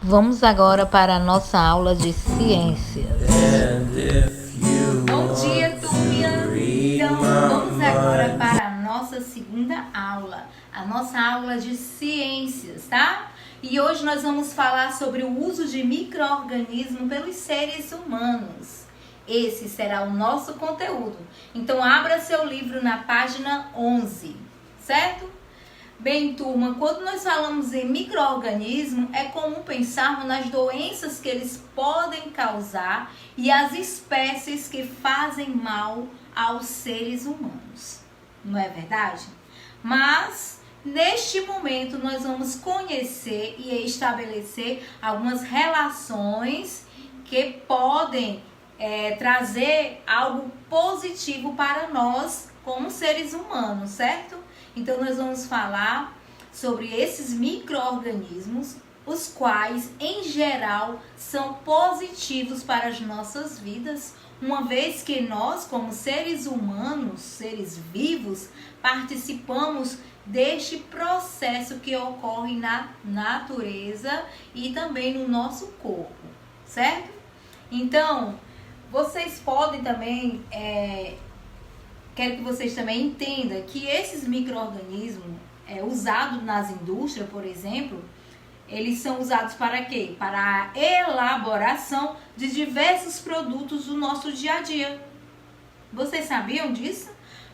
Vamos agora para a nossa aula de ciências. Bom dia, turminha! Então, vamos agora para a nossa segunda aula, a nossa aula de ciências, tá? E hoje nós vamos falar sobre o uso de micro-organismos pelos seres humanos. Esse será o nosso conteúdo. Então, abra seu livro na página 11, certo? Bem, turma, quando nós falamos em micro-organismo, é comum pensarmos nas doenças que eles podem causar e as espécies que fazem mal aos seres humanos. Não é verdade? Mas, neste momento, nós vamos conhecer e estabelecer algumas relações que podem trazer algo positivo para nós como seres humanos, certo? Então, nós vamos falar sobre esses micro-organismos, os quais, em geral, são positivos para as nossas vidas, uma vez que nós, como seres humanos, seres vivos, participamos deste processo que ocorre na natureza e também no nosso corpo, certo? Então, vocês podem também... Quero que vocês também entendam que esses micro-organismos usados nas indústrias, por exemplo, eles são usados para quê? Para a elaboração de diversos produtos do nosso dia a dia. Vocês sabiam disso?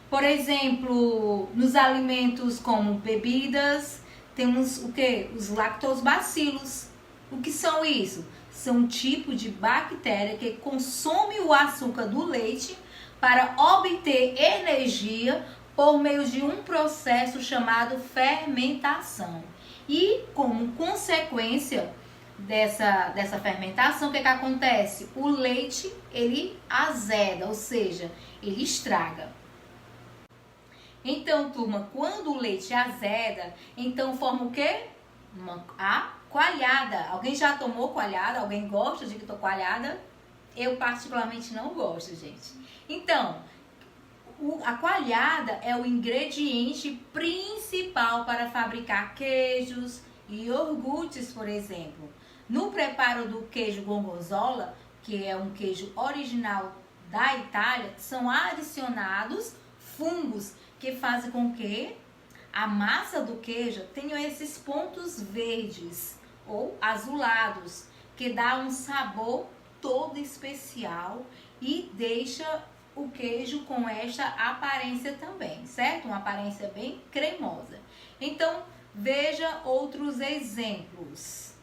Por exemplo, nos alimentos como bebidas, temos o quê? Os lactobacilos. O que são isso? São um tipo de bactéria que consome o açúcar do leite para obter energia por meio de um processo chamado fermentação. E como consequência dessa fermentação, o que acontece? O leite, ele azeda, ou seja, ele estraga. Então, turma, quando o leite azeda, então forma o quê? A coalhada. Alguém já tomou coalhada? Alguém gosta de que tô coalhada? Eu particularmente não gosto, gente. Então, a coalhada é o ingrediente principal para fabricar queijos e iogurtes, por exemplo. No preparo do queijo gorgonzola, que é um queijo original da Itália, são adicionados fungos que fazem com que a massa do queijo tenha esses pontos verdes ou azulados, que dá um sabor todo especial e deixa o queijo com esta aparência também, certo? Uma aparência bem cremosa. Então, veja outros exemplos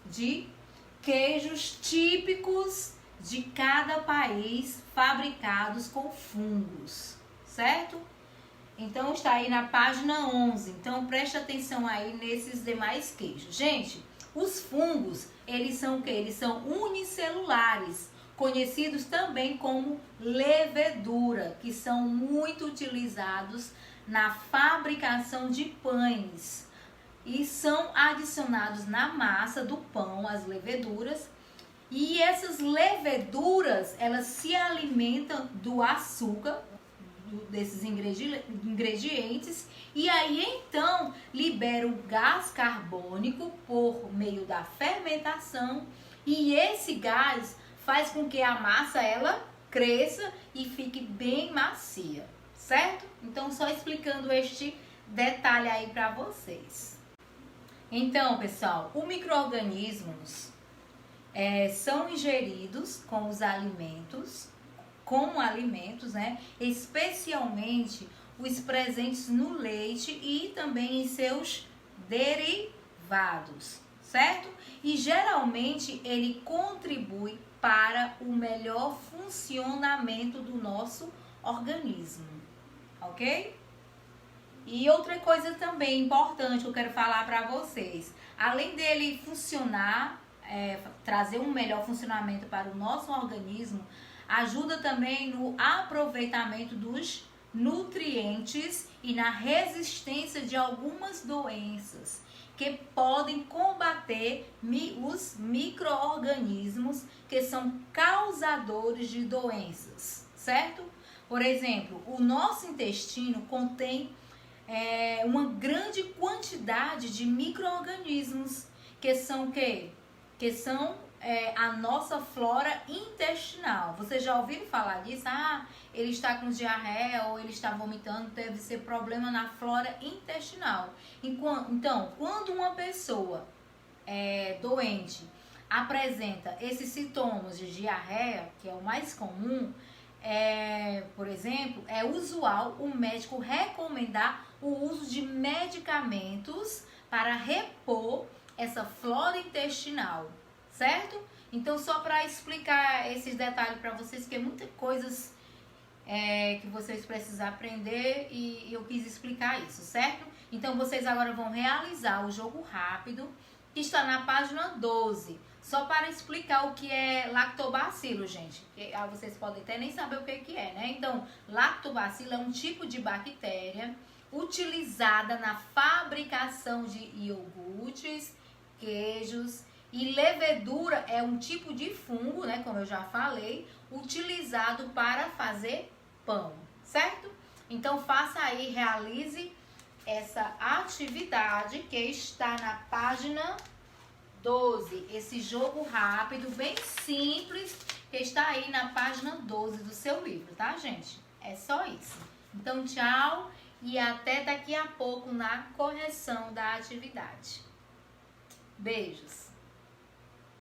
de queijos típicos de cada país fabricados com fungos, certo? Então, está aí na página 11. Então, preste atenção aí nesses demais queijos. Gente, os fungos, eles são o quê? Eles são unicelulares, conhecidos também como levedura, que são muito utilizados na fabricação de pães e são adicionados na massa do pão, as leveduras. E essas leveduras, elas se alimentam do açúcar, desses ingredientes, e aí então libera o gás carbônico por meio da fermentação, e esse gás faz com que a massa ela cresça e fique bem macia, certo? Então, só explicando este detalhe aí para vocês. Então, pessoal, os micro-organismos são ingeridos com os alimentos, como alimentos, né? Especialmente os presentes no leite e também em seus derivados, certo? E geralmente ele contribui para o melhor funcionamento do nosso organismo, ok? E outra coisa também importante que eu quero falar para vocês, além dele funcionar, trazer um melhor funcionamento para o nosso organismo, ajuda também no aproveitamento dos nutrientes e na resistência de algumas doenças que podem combater os micro-organismos que são causadores de doenças, certo? Por exemplo, o nosso intestino contém uma grande quantidade de micro-organismos que são o quê? que são a nossa flora intestinal. Vocês já ouviram falar disso? Ah, ele está com diarreia ou ele está vomitando, deve ser problema na flora intestinal. Então, quando uma pessoa doente apresenta esses sintomas de diarreia, que é o mais comum, por exemplo, é usual o médico recomendar o uso de medicamentos para repor essa flora intestinal, certo? Então, só para explicar esses detalhes para vocês, que é muitas coisas que vocês precisam aprender e eu quis explicar isso, certo? Então, vocês agora vão realizar o jogo rápido, que está na página 12, só para explicar o que é lactobacilo, gente. Que, vocês podem até nem saber o que é, né? Então, lactobacilo é um tipo de bactéria utilizada na fabricação de iogurtes, queijos, e levedura é um tipo de fungo, né, como eu já falei, utilizado para fazer pão, certo? Então faça aí, realize essa atividade que está na página 12, esse jogo rápido, bem simples, que está aí na página 12 do seu livro, tá, gente? É só isso. Então, tchau e até daqui a pouco na correção da atividade. Beijos!